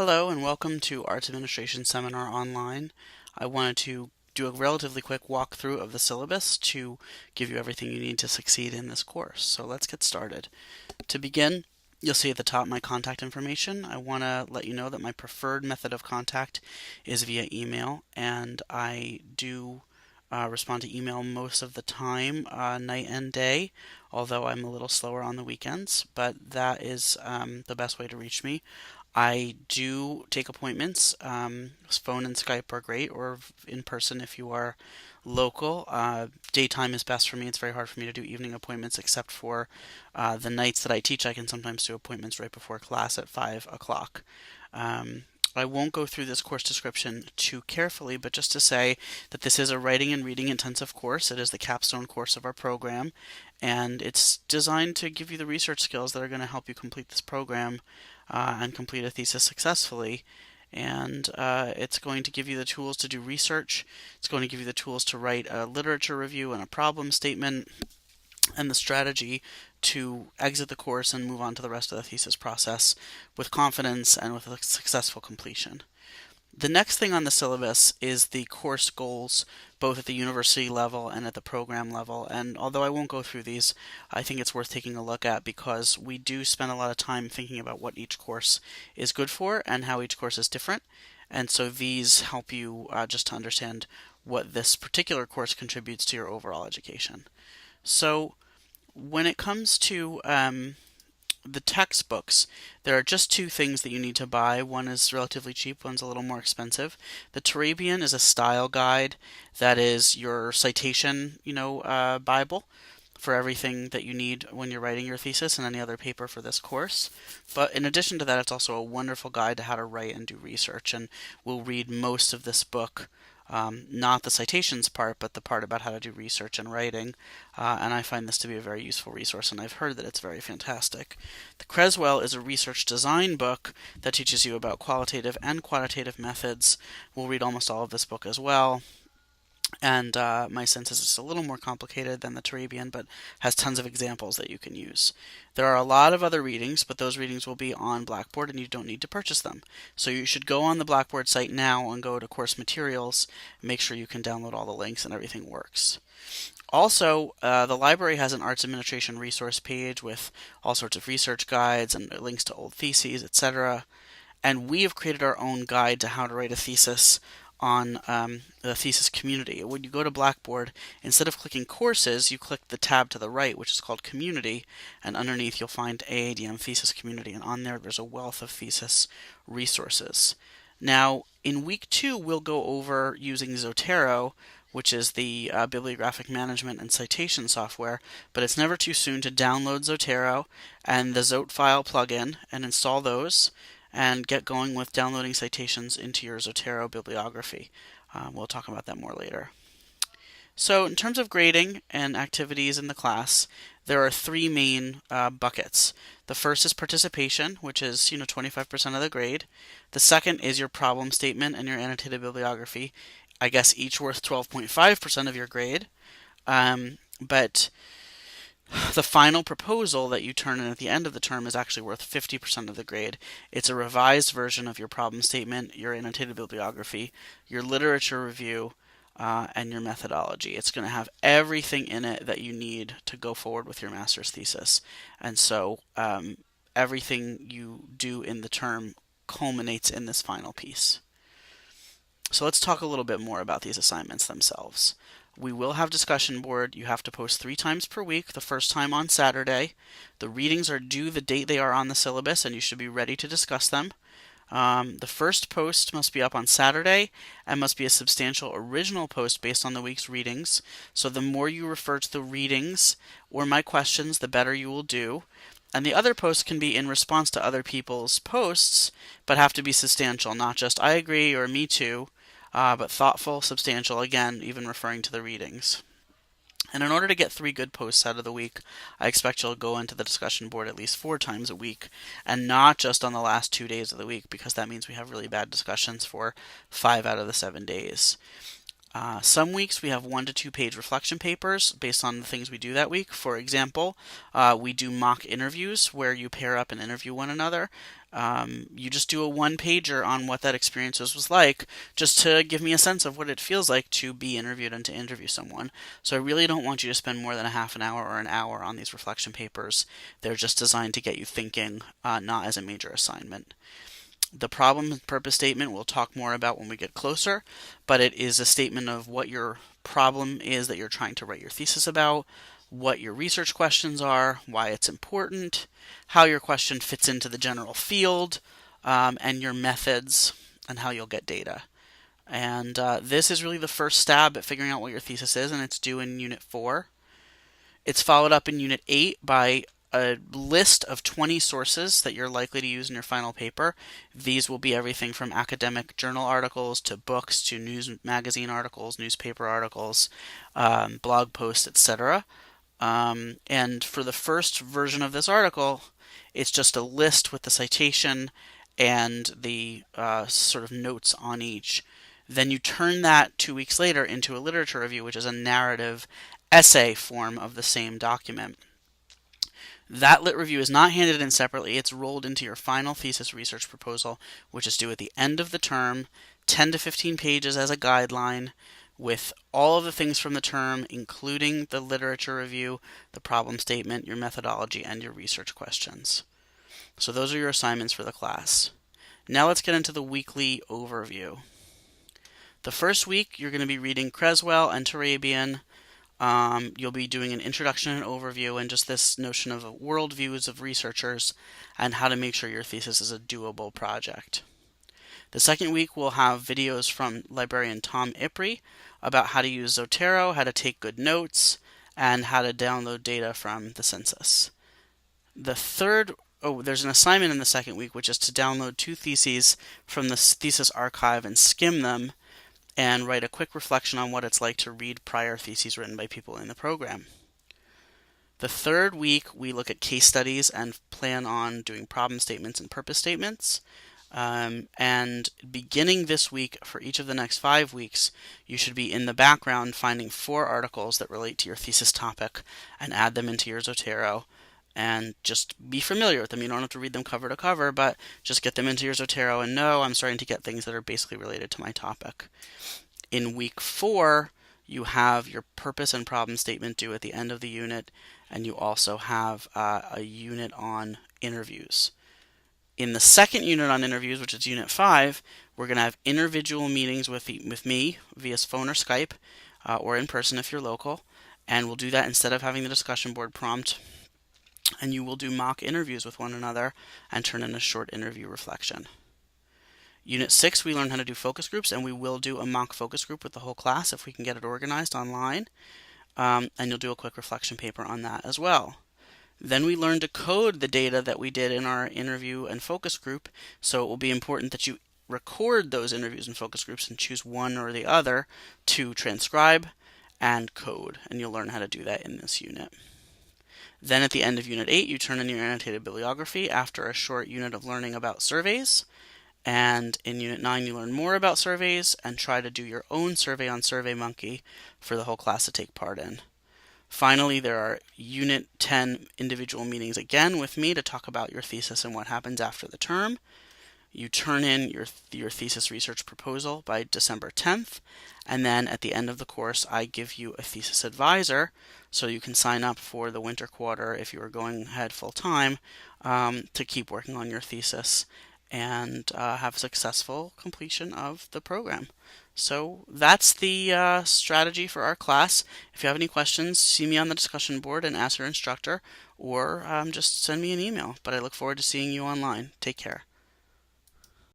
Hello and welcome to Arts Administration Seminar Online. I wanted to do a relatively quick walkthrough of the syllabus to give you everything you need to succeed in this course. So let's get started. To begin, you'll see at the top my contact information. I want to let you know that my preferred method of contact is via email, and I do respond to email most of the time, night and day, although I'm a little slower on the weekends, but that is the best way to reach me. I do take appointments. Phone and Skype are great, or in person if you are local. Daytime is best for me. It's very hard for me to do evening appointments, except for the nights that I teach. I can sometimes do appointments right before class at 5 o'clock. I won't go through this course description too carefully, but just to say that this is a writing and reading intensive course. It is the capstone course of our program, and it's designed to give you the research skills that are going to help you complete this program and complete a thesis successfully. And it's going to give you the tools to do research. It's going to give you the tools to write a literature review and a problem statement, and the strategy to exit the course and move on to the rest of the thesis process with confidence and with a successful completion. The next thing on the syllabus is the course goals, both at the university level and at the program level. And although I won't go through these, I think it's worth taking a look at because we do spend a lot of time thinking about what each course is good for and how each course is different. And so these help you just to understand what this particular course contributes to your overall education. So when it comes to the textbooks, there are just two things that you need to buy. One is relatively cheap, one's a little more expensive. The Turabian is a style guide that is your citation, Bible for everything that you need when you're writing your thesis and any other paper for this course. But in addition to that, it's also a wonderful guide to how to write and do research, and we'll read most of this book. Not the citations part, but the part about how to do research and writing. And I find this to be a very useful resource, and I've heard that it's very fantastic. The Creswell is a research design book that teaches you about qualitative and quantitative methods. We'll read almost all of this book as well. And my sense is it's a little more complicated than the Turabian, but has tons of examples that you can use. There are a lot of other readings, but those readings will be on Blackboard and you don't need to purchase them. So you should go on the Blackboard site now and go to course materials, and make sure you can download all the links and everything works. Also, the library has an arts administration resource page with all sorts of research guides and links to old theses, etc. And we have created our own guide to how to write a thesis on the thesis community. When you go to Blackboard, instead of clicking courses, you click the tab to the right, which is called community, and underneath you'll find AADM thesis community, and on there's a wealth of thesis resources. Now, in week 2, we'll go over using Zotero, which is the bibliographic management and citation software, but it's never too soon to download Zotero and the Zotefile plugin and install those and get going with downloading citations into your Zotero bibliography. We'll talk about that more later. So in terms of grading and activities in the class, there are three main buckets. The first is participation, which is 25% of the grade. The second is your problem statement and your annotated bibliography. I guess each worth 12.5% of your grade. But the final proposal that you turn in at the end of the term is actually worth 50% of the grade. It's a revised version of your problem statement, your annotated bibliography, your literature review, and your methodology. It's going to have everything in it that you need to go forward with your master's thesis. And so everything you do in the term culminates in this final piece. So let's talk a little bit more about these assignments themselves. We will have discussion board. You have to post 3 times per week, the first time on Saturday. The readings are due the date they are on the syllabus, and you should be ready to discuss them. The first post must be up on Saturday and must be a substantial original post based on the week's readings. So the more you refer to the readings or my questions, the better you will do. And the other posts can be in response to other people's posts, but have to be substantial, not just I agree or me too, but thoughtful, substantial, again, even referring to the readings. And in order to get 3 good posts out of the week, I expect you'll go into the discussion board at least 4 times a week, and not just on the last 2 days of the week, because that means we have really bad discussions for 5 out of the 7 days. Some weeks we have 1 to 2 page reflection papers based on the things we do that week. For example, we do mock interviews where you pair up and interview one another. You just do a 1 pager on what that experience was like, just to give me a sense of what it feels like to be interviewed and to interview someone. So I really don't want you to spend more than a half an hour or an hour on these reflection papers. They're just designed to get you thinking, not as a major assignment. The problem and purpose statement we'll talk more about when we get closer, but it is a statement of what your problem is that you're trying to write your thesis about, what your research questions are, why it's important, how your question fits into the general field, and your methods and how you'll get data. And this is really the first stab at figuring out what your thesis is, and it's due in Unit 4. It's followed up in Unit 8 by a list of 20 sources that you're likely to use in your final paper. These will be everything from academic journal articles to books to news magazine articles, newspaper articles, blog posts, etc. And for the first version of this article, it's just a list with the citation and the sort of notes on each. Then you turn that 2 weeks later into a literature review, which is a narrative essay form of the same document. That lit review is not handed in separately. It's rolled into your final thesis research proposal, which is due at the end of the term, 10 to 15 pages as a guideline, with all of the things from the term, including the literature review, the problem statement, your methodology, and your research questions. So those are your assignments for the class. Now let's get into the weekly overview. The first week, you're going to be reading Creswell and Turabian. You'll be doing an introduction and overview and just this notion of worldviews of researchers and how to make sure your thesis is a doable project. The second week we'll have videos from librarian Tom Ipri about how to use Zotero, how to take good notes, and how to download data from the census. There's an assignment in the second week, which is to download 2 theses from the thesis archive and skim them and write a quick reflection on what it's like to read prior theses written by people in the program. The third week, we look at case studies and plan on doing problem statements and purpose statements. And beginning this week, for each of the next 5 weeks, you should be in the background finding 4 articles that relate to your thesis topic and add them into your Zotero. And just be familiar with them. You don't have to read them cover to cover, but just get them into your Zotero and know I'm starting to get things that are basically related to my topic. In week 4, you have your purpose and problem statement due at the end of the unit, and you also have a unit on interviews. In the second unit on interviews, which is Unit 5, we're going to have individual meetings with me via phone or Skype, or in person if you're local, and we'll do that instead of having the discussion board prompt. And you will do mock interviews with one another and turn in a short interview reflection. Unit 6, we learn how to do focus groups, and we will do a mock focus group with the whole class if we can get it organized online. And you'll do a quick reflection paper on that as well. Then we learn to code the data that we did in our interview and focus group, so it will be important that you record those interviews and focus groups and choose one or the other to transcribe and code, and you'll learn how to do that in this unit. Then at the end of Unit 8, you turn in your annotated bibliography after a short unit of learning about surveys. And in Unit 9, you learn more about surveys and try to do your own survey on SurveyMonkey for the whole class to take part in. Finally, there are Unit 10 individual meetings again with me to talk about your thesis and what happens after the term. You turn in your thesis research proposal by December 10th, and then at the end of the course, I give you a thesis advisor so you can sign up for the winter quarter if you are going ahead full time to keep working on your thesis and have successful completion of the program. So that's the strategy for our class. If you have any questions, see me on the discussion board and ask your instructor, or just send me an email. But I look forward to seeing you online. Take care.